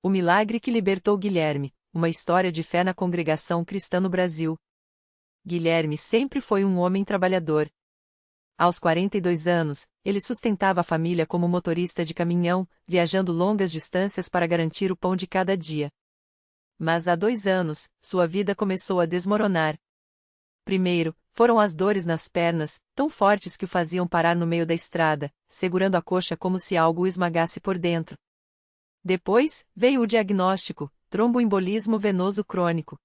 O milagre que libertou Guilherme, uma história de fé na congregação cristã no Brasil. Guilherme sempre foi um homem trabalhador. Aos 42 anos, ele sustentava a família como motorista de caminhão, viajando longas distâncias para garantir o pão de cada dia. Mas há 2 anos, sua vida começou a desmoronar. Primeiro, foram as dores nas pernas, tão fortes que o faziam parar no meio da estrada, segurando a coxa como se algo o esmagasse por dentro. Depois, veio o diagnóstico: tromboembolismo venoso crônico.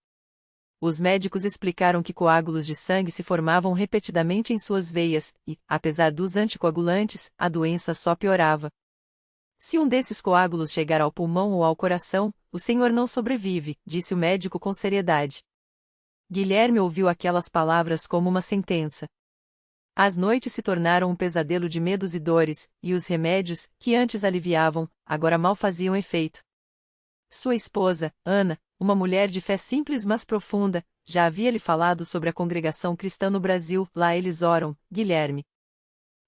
Os médicos explicaram que coágulos de sangue se formavam repetidamente em suas veias, e, apesar dos anticoagulantes, a doença só piorava. Se um desses coágulos chegar ao pulmão ou ao coração, o senhor não sobrevive, disse o médico com seriedade. Guilherme ouviu aquelas palavras como uma sentença. As noites se tornaram um pesadelo de medos e dores, e os remédios, que antes aliviavam, agora mal faziam efeito. Sua esposa, Ana, uma mulher de fé simples mas profunda, já havia lhe falado sobre a congregação cristã no Brasil. Lá eles oram, Guilherme.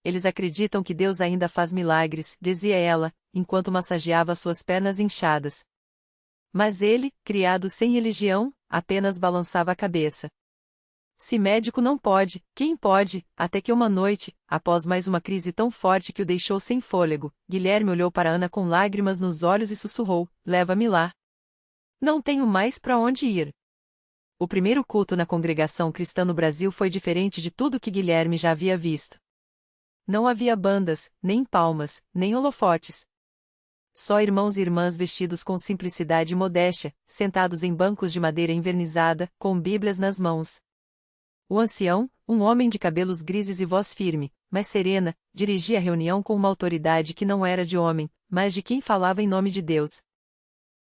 Eles acreditam que Deus ainda faz milagres, dizia ela, enquanto massageava suas pernas inchadas. Mas ele, criado sem religião, apenas balançava a cabeça. Se médico não pode, quem pode? Até que uma noite, após mais uma crise tão forte que o deixou sem fôlego, Guilherme olhou para Ana com lágrimas nos olhos e sussurrou: leva-me lá. Não tenho mais para onde ir. O primeiro culto na congregação cristã no Brasil foi diferente de tudo que Guilherme já havia visto. Não havia bandas, nem palmas, nem holofotes. Só irmãos e irmãs vestidos com simplicidade e modéstia, sentados em bancos de madeira envernizada, com bíblias nas mãos. O ancião, um homem de cabelos grises e voz firme, mas serena, dirigia a reunião com uma autoridade que não era de homem, mas de quem falava em nome de Deus.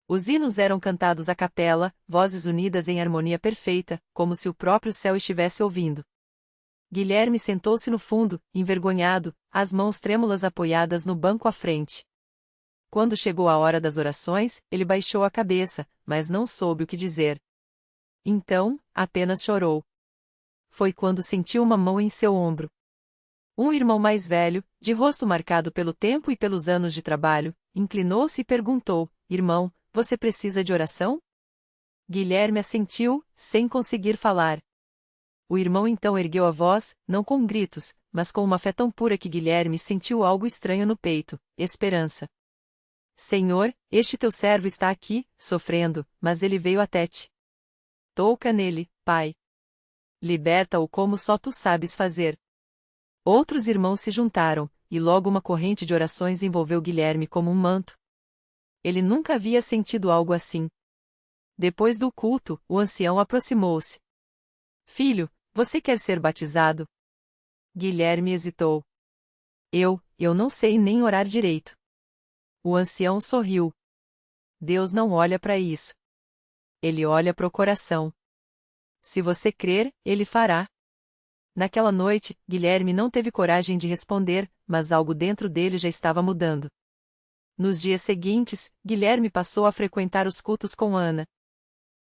Os hinos eram cantados a capela, vozes unidas em harmonia perfeita, como se o próprio céu estivesse ouvindo. Guilherme sentou-se no fundo, envergonhado, as mãos trêmulas apoiadas no banco à frente. Quando chegou a hora das orações, ele baixou a cabeça, mas não soube o que dizer. Então, apenas chorou. Foi quando sentiu uma mão em seu ombro. Um irmão mais velho, de rosto marcado pelo tempo e pelos anos de trabalho, inclinou-se e perguntou: irmão, você precisa de oração? Guilherme assentiu, sem conseguir falar. O irmão então ergueu a voz, não com gritos, mas com uma fé tão pura que Guilherme sentiu algo estranho no peito: esperança. Senhor, este teu servo está aqui, sofrendo, mas ele veio até ti. Toca nele, Pai. Liberta-o como só tu sabes fazer. Outros irmãos se juntaram, e logo uma corrente de orações envolveu Guilherme como um manto. Ele nunca havia sentido algo assim. Depois do culto, o ancião aproximou-se. Filho, você quer ser batizado? Guilherme hesitou. Eu não sei nem orar direito. O ancião sorriu. Deus não olha para isso. Ele olha para o coração. Se você crer, ele fará. Naquela noite, Guilherme não teve coragem de responder, mas algo dentro dele já estava mudando. Nos dias seguintes, Guilherme passou a frequentar os cultos com Ana.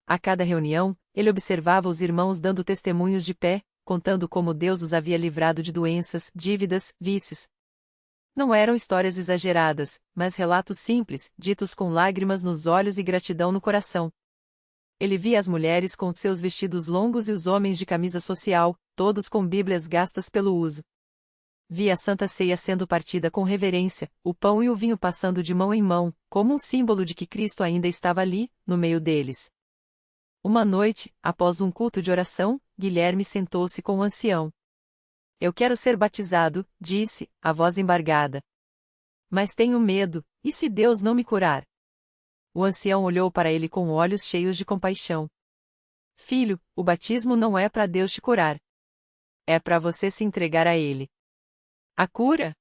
A cada reunião, ele observava os irmãos dando testemunhos de pé, contando como Deus os havia livrado de doenças, dívidas, vícios. Não eram histórias exageradas, mas relatos simples, ditos com lágrimas nos olhos e gratidão no coração. Ele via as mulheres com seus vestidos longos e os homens de camisa social, todos com bíblias gastas pelo uso. Via a Santa Ceia sendo partida com reverência, o pão e o vinho passando de mão em mão, como um símbolo de que Cristo ainda estava ali, no meio deles. Uma noite, após um culto de oração, Guilherme sentou-se com o ancião. Eu quero ser batizado, disse, a voz embargada. Mas tenho medo, e se Deus não me curar? O ancião olhou para ele com olhos cheios de compaixão. Filho, o batismo não é para Deus te curar. É para você se entregar a Ele. A cura?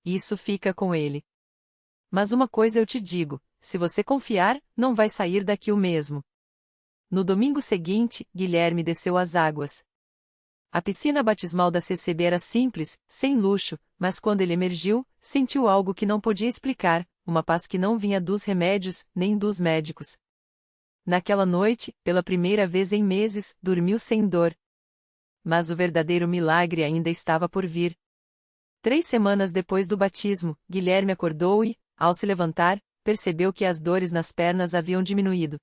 Isso fica com Ele. Mas uma coisa eu te digo, se você confiar, não vai sair daqui o mesmo. No domingo seguinte, Guilherme desceu às águas. A piscina batismal da CCB era simples, sem luxo, mas quando ele emergiu, sentiu algo que não podia explicar, uma paz que não vinha dos remédios, nem dos médicos. Naquela noite, pela primeira vez em meses, dormiu sem dor. Mas o verdadeiro milagre ainda estava por vir. 3 semanas depois do batismo, Guilherme acordou e, ao se levantar, percebeu que as dores nas pernas haviam diminuído.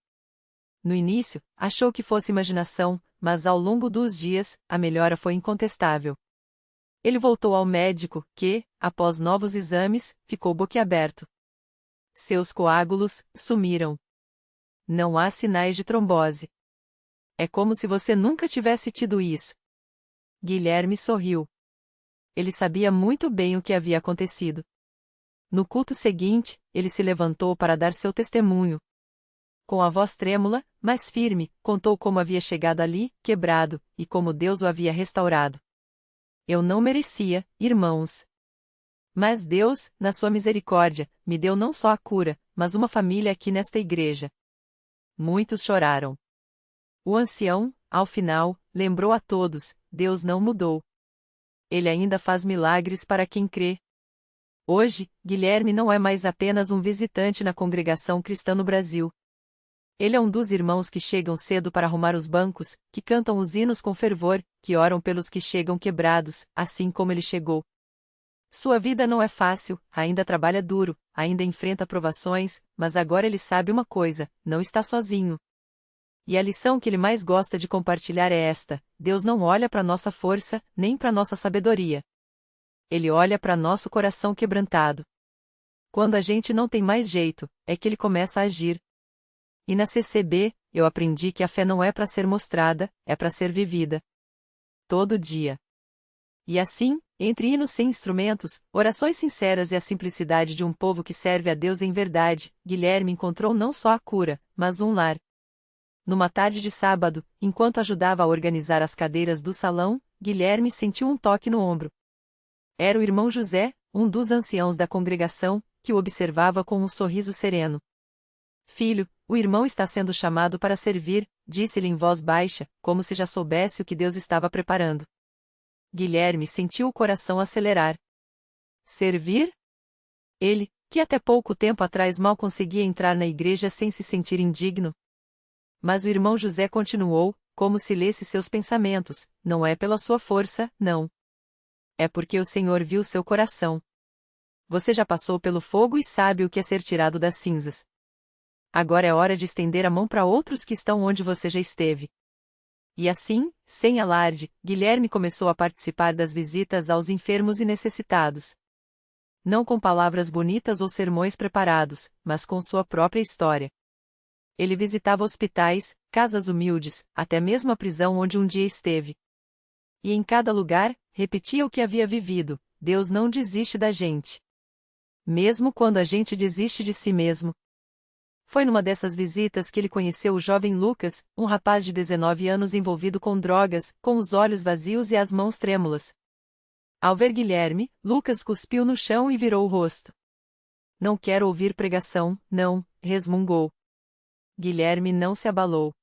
No início, achou que fosse imaginação, mas ao longo dos dias, a melhora foi incontestável. Ele voltou ao médico, que, após novos exames, ficou boquiaberto. Seus coágulos sumiram. Não há sinais de trombose. É como se você nunca tivesse tido isso. Guilherme sorriu. Ele sabia muito bem o que havia acontecido. No culto seguinte, ele se levantou para dar seu testemunho. Com a voz trêmula, mas firme, contou como havia chegado ali, quebrado, e como Deus o havia restaurado. Eu não merecia, irmãos. Mas Deus, na sua misericórdia, me deu não só a cura, mas uma família aqui nesta igreja. Muitos choraram. O ancião, ao final, lembrou a todos: Deus não mudou. Ele ainda faz milagres para quem crê. Hoje, Guilherme não é mais apenas um visitante na congregação cristã no Brasil. Ele é um dos irmãos que chegam cedo para arrumar os bancos, que cantam os hinos com fervor, que oram pelos que chegam quebrados, assim como ele chegou. Sua vida não é fácil, ainda trabalha duro, ainda enfrenta provações, mas agora ele sabe uma coisa: não está sozinho. E a lição que ele mais gosta de compartilhar é esta: Deus não olha para nossa força, nem para nossa sabedoria. Ele olha para nosso coração quebrantado. Quando a gente não tem mais jeito, é que ele começa a agir. E na CCB, eu aprendi que a fé não é para ser mostrada, é para ser vivida. Todo dia. E assim, entre hinos sem instrumentos, orações sinceras e a simplicidade de um povo que serve a Deus em verdade, Guilherme encontrou não só a cura, mas um lar. Numa tarde de sábado, enquanto ajudava a organizar as cadeiras do salão, Guilherme sentiu um toque no ombro. Era o irmão José, um dos anciãos da congregação, que o observava com um sorriso sereno. Filho, o irmão está sendo chamado para servir, disse-lhe em voz baixa, como se já soubesse o que Deus estava preparando. Guilherme sentiu o coração acelerar. Servir? Ele, que até pouco tempo atrás mal conseguia entrar na igreja sem se sentir indigno. Mas o irmão José continuou, como se lesse seus pensamentos: não é pela sua força, não. É porque o Senhor viu seu coração. Você já passou pelo fogo e sabe o que é ser tirado das cinzas. Agora é hora de estender a mão para outros que estão onde você já esteve. E assim, sem alarde, Guilherme começou a participar das visitas aos enfermos e necessitados. Não com palavras bonitas ou sermões preparados, mas com sua própria história. Ele visitava hospitais, casas humildes, até mesmo a prisão onde um dia esteve. E em cada lugar, repetia o que havia vivido: Deus não desiste da gente. Mesmo quando a gente desiste de si mesmo. Foi numa dessas visitas que ele conheceu o jovem Lucas, um rapaz de 19 anos envolvido com drogas, com os olhos vazios e as mãos trêmulas. Ao ver Guilherme, Lucas cuspiu no chão e virou o rosto. Não quero ouvir pregação, não, resmungou. Guilherme não se abalou.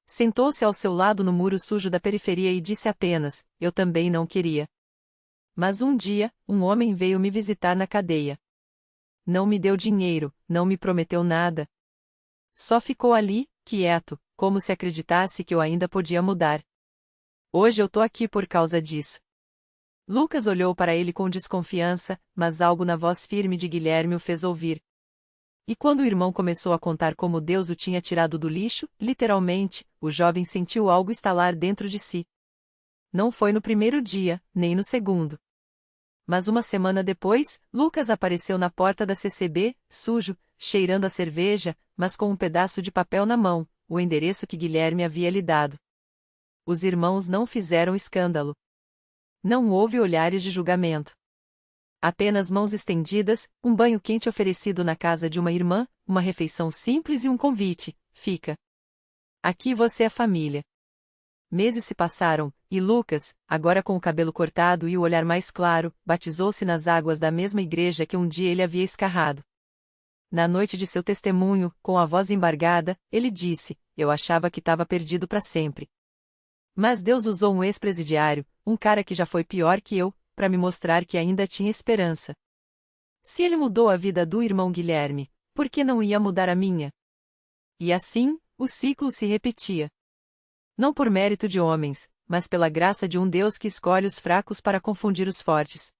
Sentou-se ao seu lado no muro sujo da periferia e disse apenas: eu também não queria. Mas um dia, um homem veio me visitar na cadeia. Não me deu dinheiro, não me prometeu nada. Só ficou ali, quieto, como se acreditasse que eu ainda podia mudar. Hoje eu tô aqui por causa disso. Lucas olhou para ele com desconfiança, mas algo na voz firme de Guilherme o fez ouvir. E quando o irmão começou a contar como Deus o tinha tirado do lixo, literalmente, o jovem sentiu algo estalar dentro de si. Não foi no primeiro dia, nem no segundo. Mas uma semana depois, Lucas apareceu na porta da CCB, sujo, cheirando a cerveja, mas com um pedaço de papel na mão, o endereço que Guilherme havia lhe dado. Os irmãos não fizeram escândalo. Não houve olhares de julgamento. Apenas mãos estendidas, um banho quente oferecido na casa de uma irmã, uma refeição simples e um convite: fica. Aqui você é família. Meses se passaram, e Lucas, agora com o cabelo cortado e o olhar mais claro, batizou-se nas águas da mesma igreja que um dia ele havia escarrado. Na noite de seu testemunho, com a voz embargada, ele disse: eu achava que estava perdido para sempre. Mas Deus usou um ex-presidiário, um cara que já foi pior que eu, para me mostrar que ainda tinha esperança. Se ele mudou a vida do irmão Guilherme, por que não ia mudar a minha? E assim, o ciclo se repetia. Não por mérito de homens, mas pela graça de um Deus que escolhe os fracos para confundir os fortes.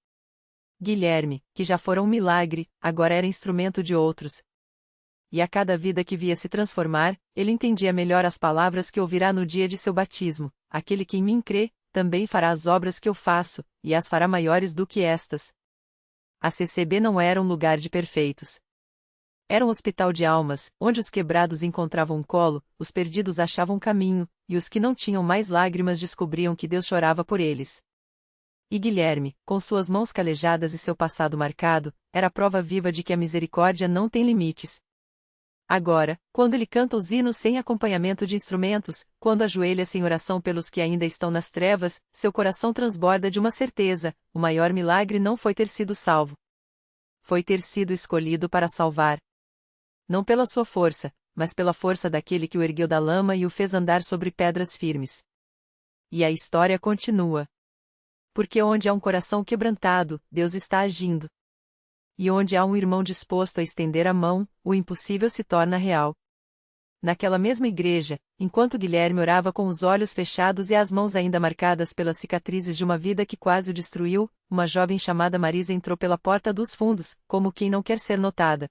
Guilherme, que já fora um milagre, agora era instrumento de outros, E a cada vida que via se transformar, ele entendia melhor as palavras que ouvirá no dia de seu batismo: aquele que em mim crê, também fará as obras que eu faço, e as fará maiores do que estas. A CCB não era um lugar de perfeitos. Era um hospital de almas, onde os quebrados encontravam um colo, os perdidos achavam caminho, e os que não tinham mais lágrimas descobriam que Deus chorava por eles. E Guilherme, com suas mãos calejadas e seu passado marcado, era a prova viva de que a misericórdia não tem limites. Agora, quando ele canta os hinos sem acompanhamento de instrumentos, quando ajoelha-se em oração pelos que ainda estão nas trevas, seu coração transborda de uma certeza: o maior milagre não foi ter sido salvo. Foi ter sido escolhido para salvar. Não pela sua força, mas pela força daquele que o ergueu da lama e o fez andar sobre pedras firmes. E a história continua. Porque onde há um coração quebrantado, Deus está agindo. E onde há um irmão disposto a estender a mão, o impossível se torna real. Naquela mesma igreja, enquanto Guilherme orava com os olhos fechados e as mãos ainda marcadas pelas cicatrizes de uma vida que quase o destruiu, uma jovem chamada Marisa entrou pela porta dos fundos, como quem não quer ser notada.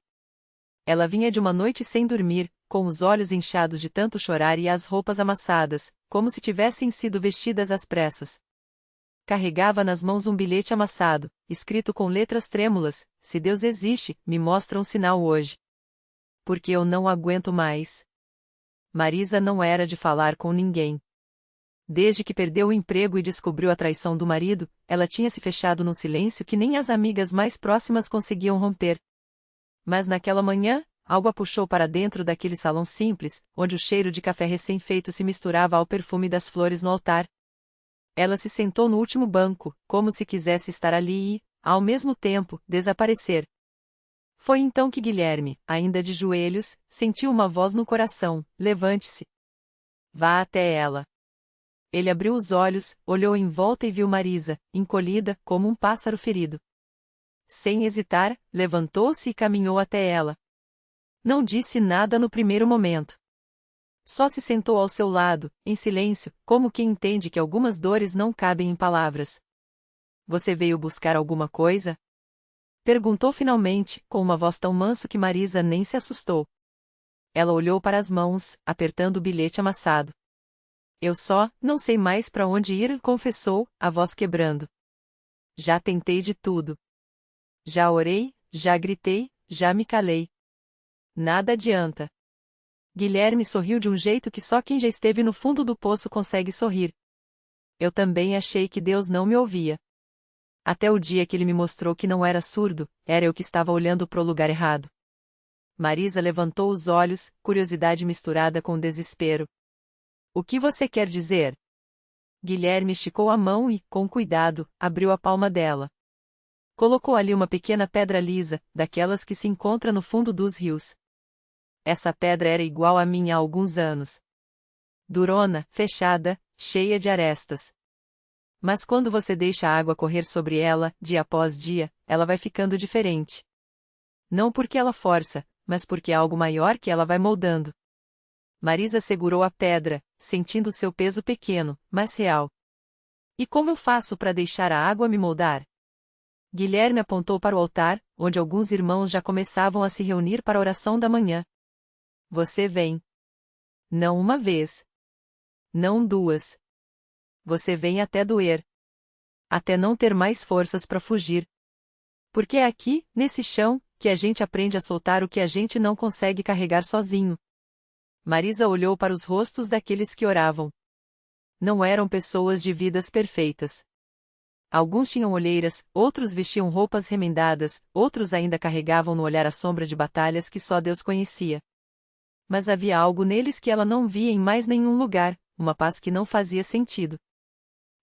Ela vinha de uma noite sem dormir, com os olhos inchados de tanto chorar e as roupas amassadas, como se tivessem sido vestidas às pressas. Carregava nas mãos um bilhete amassado, escrito com letras trêmulas: se Deus existe, me mostra um sinal hoje. Porque eu não aguento mais. Marisa não era de falar com ninguém. Desde que perdeu o emprego e descobriu a traição do marido, ela tinha se fechado num silêncio que nem as amigas mais próximas conseguiam romper. Mas naquela manhã, algo a puxou para dentro daquele salão simples, onde o cheiro de café recém-feito se misturava ao perfume das flores no altar. Ela se sentou no último banco, como se quisesse estar ali e, ao mesmo tempo, desaparecer. Foi então que Guilherme, ainda de joelhos, sentiu uma voz no coração: levante-se. Vá até ela. Ele abriu os olhos, olhou em volta e viu Marisa, encolhida, como um pássaro ferido. Sem hesitar, levantou-se e caminhou até ela. Não disse nada no primeiro momento. Só se sentou ao seu lado, em silêncio, como quem entende que algumas dores não cabem em palavras. Você veio buscar alguma coisa? Perguntou finalmente, com uma voz tão mansa que Marisa nem se assustou. Ela olhou para as mãos, apertando o bilhete amassado. Eu só não sei mais para onde ir, confessou, a voz quebrando. Já tentei de tudo. Já orei, já gritei, já me calei. Nada adianta. Guilherme sorriu de um jeito que só quem já esteve no fundo do poço consegue sorrir. Eu também achei que Deus não me ouvia. Até o dia que ele me mostrou que não era surdo, era eu que estava olhando pro lugar errado. Marisa levantou os olhos, curiosidade misturada com desespero. O que você quer dizer? Guilherme esticou a mão e, com cuidado, abriu a palma dela. Colocou ali uma pequena pedra lisa, daquelas que se encontra no fundo dos rios. Essa pedra era igual a minha há alguns anos. Durona, fechada, cheia de arestas. Mas quando você deixa a água correr sobre ela, dia após dia, ela vai ficando diferente. Não porque ela força, mas porque há algo maior que ela vai moldando. Marisa segurou a pedra, sentindo seu peso pequeno, mas real. E como eu faço para deixar a água me moldar? Guilherme apontou para o altar, onde alguns irmãos já começavam a se reunir para a oração da manhã. Você vem. Não uma vez. Não duas. Você vem até doer. Até não ter mais forças para fugir. Porque é aqui, nesse chão, que a gente aprende a soltar o que a gente não consegue carregar sozinho. Marisa olhou para os rostos daqueles que oravam. Não eram pessoas de vidas perfeitas. Alguns tinham olheiras, outros vestiam roupas remendadas, outros ainda carregavam no olhar a sombra de batalhas que só Deus conhecia. Mas havia algo neles que ela não via em mais nenhum lugar, uma paz que não fazia sentido.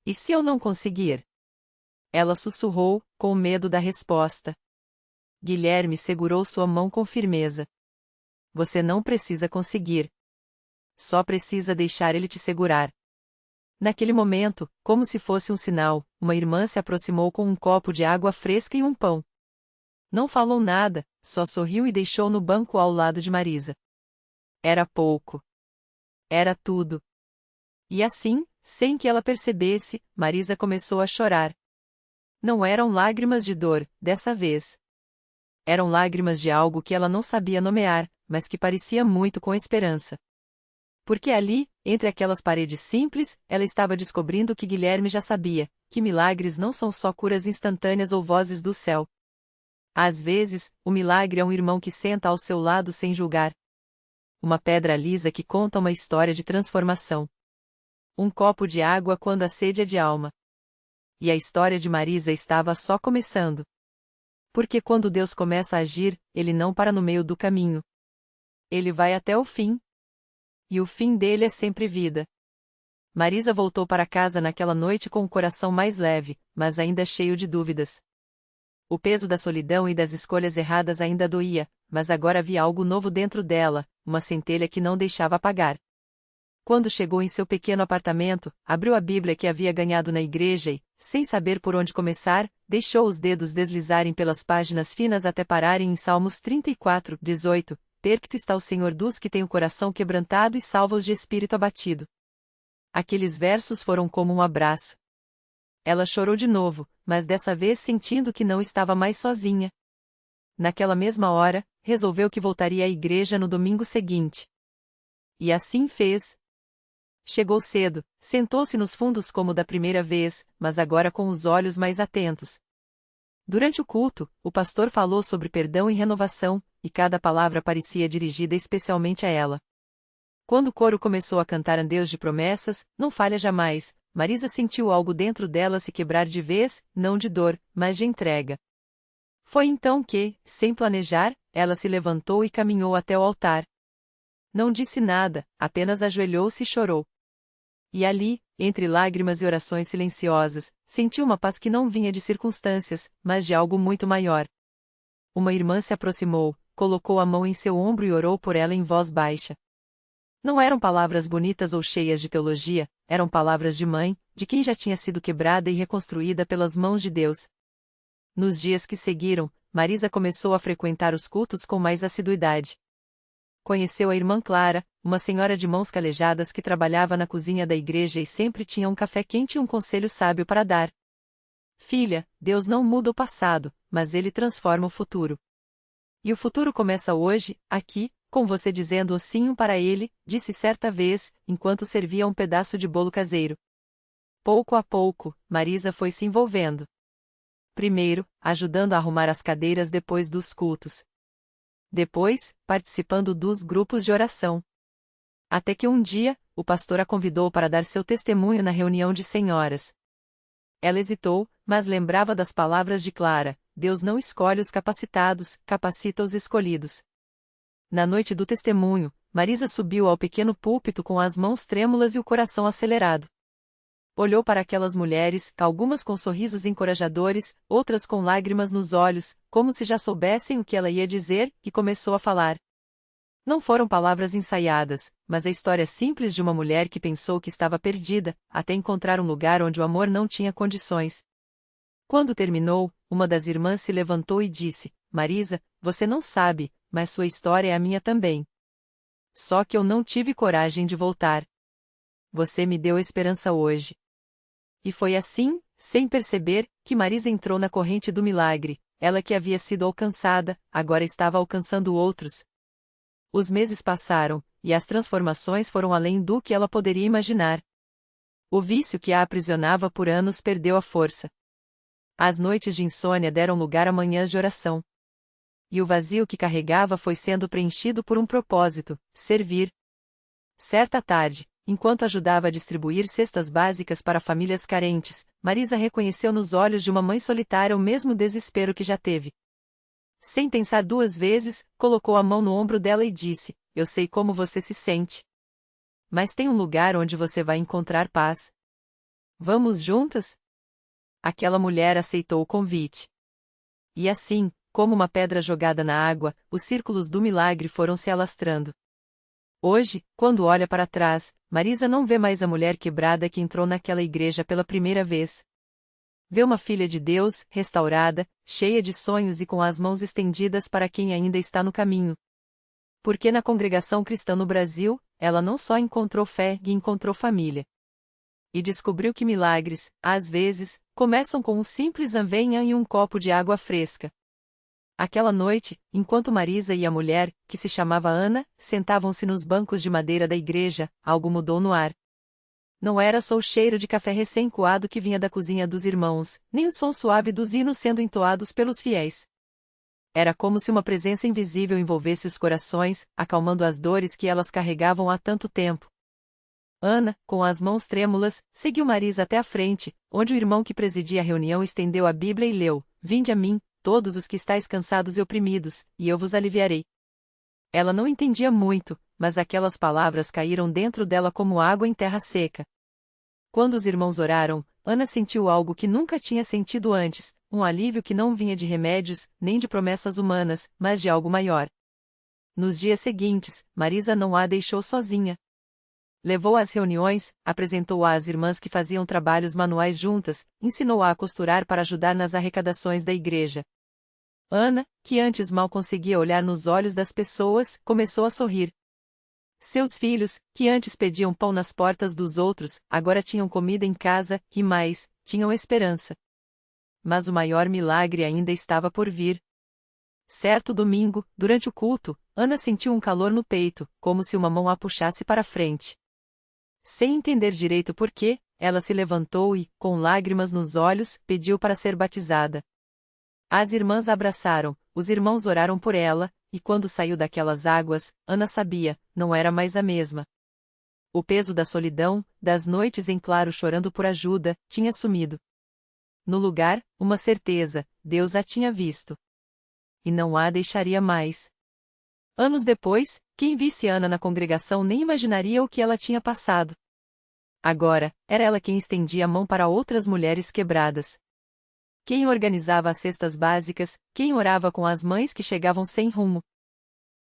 E se eu não conseguir? Ela sussurrou, com medo da resposta. Guilherme segurou sua mão com firmeza. Você não precisa conseguir. Só precisa deixar ele te segurar. Naquele momento, como se fosse um sinal, uma irmã se aproximou com um copo de água fresca e um pão. Não falou nada, só sorriu e deixou no banco ao lado de Marisa. Era pouco. Era tudo. E assim, sem que ela percebesse, Marisa começou a chorar. Não eram lágrimas de dor, dessa vez. Eram lágrimas de algo que ela não sabia nomear, mas que parecia muito com esperança. Porque ali, entre aquelas paredes simples, ela estava descobrindo o que Guilherme já sabia, que milagres não são só curas instantâneas ou vozes do céu. Às vezes, o milagre é um irmão que senta ao seu lado sem julgar. Uma pedra lisa que conta uma história de transformação. Um copo de água quando a sede é de alma. E a história de Marisa estava só começando. Porque quando Deus começa a agir, ele não para no meio do caminho. Ele vai até o fim. E o fim dele é sempre vida. Marisa voltou para casa naquela noite com o coração mais leve, mas ainda cheio de dúvidas. O peso da solidão e das escolhas erradas ainda doía, mas agora havia algo novo dentro dela, uma centelha que não deixava apagar. Quando chegou em seu pequeno apartamento, abriu a Bíblia que havia ganhado na igreja e, sem saber por onde começar, deixou os dedos deslizarem pelas páginas finas até pararem em Salmos 34, 18. Perto está o Senhor dos que tem o coração quebrantado e salva-os de espírito abatido. Aqueles versos foram como um abraço. Ela chorou de novo, mas dessa vez sentindo que não estava mais sozinha. Naquela mesma hora, resolveu que voltaria à igreja no domingo seguinte. E assim fez. Chegou cedo, sentou-se nos fundos como da primeira vez, mas agora com os olhos mais atentos. Durante o culto, o pastor falou sobre perdão e renovação, e cada palavra parecia dirigida especialmente a ela. Quando o coro começou a cantar a Deus de promessas, não falha jamais, Marisa sentiu algo dentro dela se quebrar de vez, não de dor, mas de entrega. Foi então que, sem planejar, ela se levantou e caminhou até o altar. Não disse nada, apenas ajoelhou-se e chorou. E ali, entre lágrimas e orações silenciosas, sentiu uma paz que não vinha de circunstâncias, mas de algo muito maior. Uma irmã se aproximou, colocou a mão em seu ombro e orou por ela em voz baixa. Não eram palavras bonitas ou cheias de teologia, eram palavras de mãe, de quem já tinha sido quebrada e reconstruída pelas mãos de Deus. Nos dias que seguiram, Marisa começou a frequentar os cultos com mais assiduidade. Conheceu a irmã Clara, uma senhora de mãos calejadas que trabalhava na cozinha da igreja e sempre tinha um café quente e um conselho sábio para dar. Filha, Deus não muda o passado, mas Ele transforma o futuro. E o futuro começa hoje, aqui, com você dizendo o sim para Ele, disse certa vez, enquanto servia um pedaço de bolo caseiro. Pouco a pouco, Marisa foi se envolvendo. Primeiro, ajudando a arrumar as cadeiras depois dos cultos. Depois, participando dos grupos de oração. Até que um dia, o pastor a convidou para dar seu testemunho na reunião de senhoras. Ela hesitou, mas lembrava das palavras de Clara: Deus não escolhe os capacitados, capacita os escolhidos. Na noite do testemunho, Marisa subiu ao pequeno púlpito com as mãos trêmulas e o coração acelerado. Olhou para aquelas mulheres, algumas com sorrisos encorajadores, outras com lágrimas nos olhos, como se já soubessem o que ela ia dizer, e começou a falar. Não foram palavras ensaiadas, mas a história simples de uma mulher que pensou que estava perdida, até encontrar um lugar onde o amor não tinha condições. Quando terminou, uma das irmãs se levantou e disse: Marisa, você não sabe, mas sua história é a minha também. Só que eu não tive coragem de voltar. Você me deu esperança hoje. E foi assim, sem perceber, que Marisa entrou na corrente do milagre. Ela que havia sido alcançada, agora estava alcançando outros. Os meses passaram, e as transformações foram além do que ela poderia imaginar. O vício que a aprisionava por anos perdeu a força. As noites de insônia deram lugar a manhãs de oração. E o vazio que carregava foi sendo preenchido por um propósito: servir. Certa tarde, enquanto ajudava a distribuir cestas básicas para famílias carentes, Marisa reconheceu nos olhos de uma mãe solitária o mesmo desespero que já teve. Sem pensar duas vezes, colocou a mão no ombro dela e disse: Eu sei como você se sente. Mas tem um lugar onde você vai encontrar paz. Vamos juntas? Aquela mulher aceitou o convite. E assim, como uma pedra jogada na água, os círculos do milagre foram se alastrando. Hoje, quando olha para trás, Marisa não vê mais a mulher quebrada que entrou naquela igreja pela primeira vez. Vê uma filha de Deus, restaurada, cheia de sonhos e com as mãos estendidas para quem ainda está no caminho. Porque na congregação cristã no Brasil, ela não só encontrou fé e encontrou família. E descobriu que milagres, às vezes, começam com um simples avenha e um copo de água fresca. Aquela noite, enquanto Marisa e a mulher, que se chamava Ana, sentavam-se nos bancos de madeira da igreja, algo mudou no ar. Não era só o cheiro de café recém-coado que vinha da cozinha dos irmãos, nem o som suave dos hinos sendo entoados pelos fiéis. Era como se uma presença invisível envolvesse os corações, acalmando as dores que elas carregavam há tanto tempo. Ana, com as mãos trêmulas, seguiu Marisa até a frente, onde o irmão que presidia a reunião estendeu a Bíblia e leu: "Vinde a mim, todos os que estáis cansados e oprimidos, e eu vos aliviarei." Ela não entendia muito, mas aquelas palavras caíram dentro dela como água em terra seca. Quando os irmãos oraram, Ana sentiu algo que nunca tinha sentido antes, um alívio que não vinha de remédios, nem de promessas humanas, mas de algo maior. Nos dias seguintes, Marisa não a deixou sozinha. Levou-a às reuniões, apresentou-a às irmãs que faziam trabalhos manuais juntas, ensinou-a a costurar para ajudar nas arrecadações da igreja. Ana, que antes mal conseguia olhar nos olhos das pessoas, começou a sorrir. Seus filhos, que antes pediam pão nas portas dos outros, agora tinham comida em casa, e mais, tinham esperança. Mas o maior milagre ainda estava por vir. Certo domingo, durante o culto, Ana sentiu um calor no peito, como se uma mão a puxasse para frente. Sem entender direito por quê, ela se levantou e, com lágrimas nos olhos, pediu para ser batizada. As irmãs a abraçaram, os irmãos oraram por ela, e quando saiu daquelas águas, Ana sabia, não era mais a mesma. O peso da solidão, das noites em claro chorando por ajuda, tinha sumido. No lugar, uma certeza: Deus a tinha visto. E não a deixaria mais. Anos depois, quem visse Ana na congregação nem imaginaria o que ela tinha passado. Agora, era ela quem estendia a mão para outras mulheres quebradas. Quem organizava as cestas básicas, quem orava com as mães que chegavam sem rumo.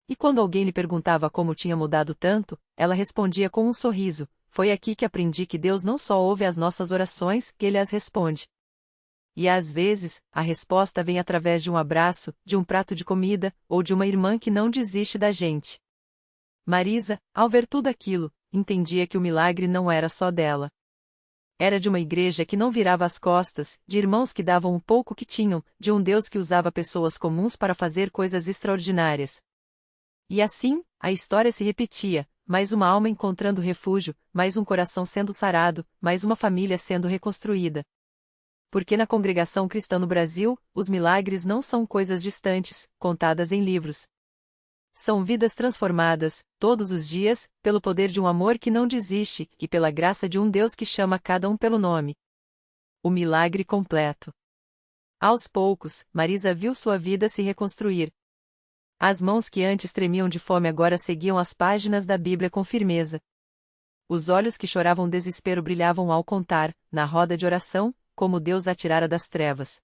E quando alguém lhe perguntava como tinha mudado tanto, ela respondia com um sorriso: "Foi aqui que aprendi que Deus não só ouve as nossas orações, que Ele as responde." E às vezes, a resposta vem através de um abraço, de um prato de comida, ou de uma irmã que não desiste da gente. Marisa, ao ver tudo aquilo, entendia que o milagre não era só dela. Era de uma igreja que não virava as costas, de irmãos que davam o pouco que tinham, de um Deus que usava pessoas comuns para fazer coisas extraordinárias. E assim, a história se repetia: mais uma alma encontrando refúgio, mais um coração sendo sarado, mais uma família sendo reconstruída. Porque na congregação cristã no Brasil, os milagres não são coisas distantes, contadas em livros. São vidas transformadas, todos os dias, pelo poder de um amor que não desiste, e pela graça de um Deus que chama cada um pelo nome. O milagre completo. Aos poucos, Marisa viu sua vida se reconstruir. As mãos que antes tremiam de fome agora seguiam as páginas da Bíblia com firmeza. Os olhos que choravam desespero brilhavam ao contar, na roda de oração, como Deus a tirara das trevas.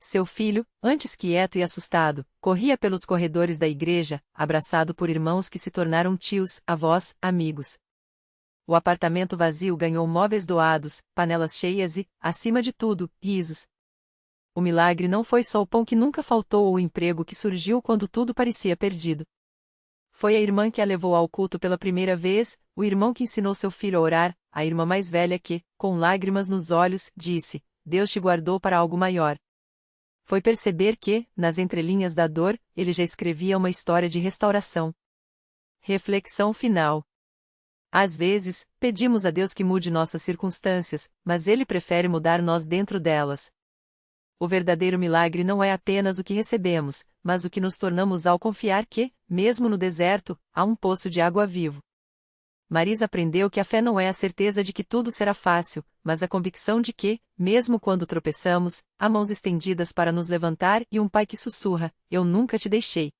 Seu filho, antes quieto e assustado, corria pelos corredores da igreja, abraçado por irmãos que se tornaram tios, avós, amigos. O apartamento vazio ganhou móveis doados, panelas cheias e, acima de tudo, risos. O milagre não foi só o pão que nunca faltou ou o emprego que surgiu quando tudo parecia perdido. Foi a irmã que a levou ao culto pela primeira vez, o irmão que ensinou seu filho a orar, a irmã mais velha que, com lágrimas nos olhos, disse: "Deus te guardou para algo maior." Foi perceber que, nas entrelinhas da dor, ele já escrevia uma história de restauração. Reflexão final. Às vezes, pedimos a Deus que mude nossas circunstâncias, mas Ele prefere mudar nós dentro delas. O verdadeiro milagre não é apenas o que recebemos, mas o que nos tornamos ao confiar que, mesmo no deserto, há um poço de água vivo. Marisa aprendeu que a fé não é a certeza de que tudo será fácil, mas a convicção de que, mesmo quando tropeçamos, há mãos estendidas para nos levantar e um pai que sussurra: "Eu nunca te deixei."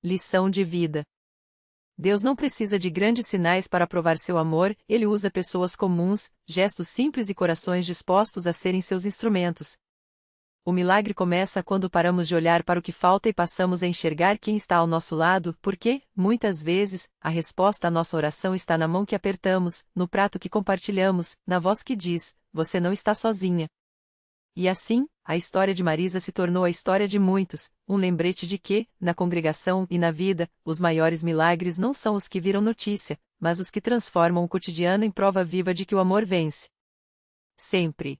Lição de vida. Deus não precisa de grandes sinais para provar seu amor, Ele usa pessoas comuns, gestos simples e corações dispostos a serem seus instrumentos. O milagre começa quando paramos de olhar para o que falta e passamos a enxergar quem está ao nosso lado, porque, muitas vezes, a resposta à nossa oração está na mão que apertamos, no prato que compartilhamos, na voz que diz: "Você não está sozinha." E assim, a história de Marisa se tornou a história de muitos, um lembrete de que, na congregação e na vida, os maiores milagres não são os que viram notícia, mas os que transformam o cotidiano em prova viva de que o amor vence. Sempre.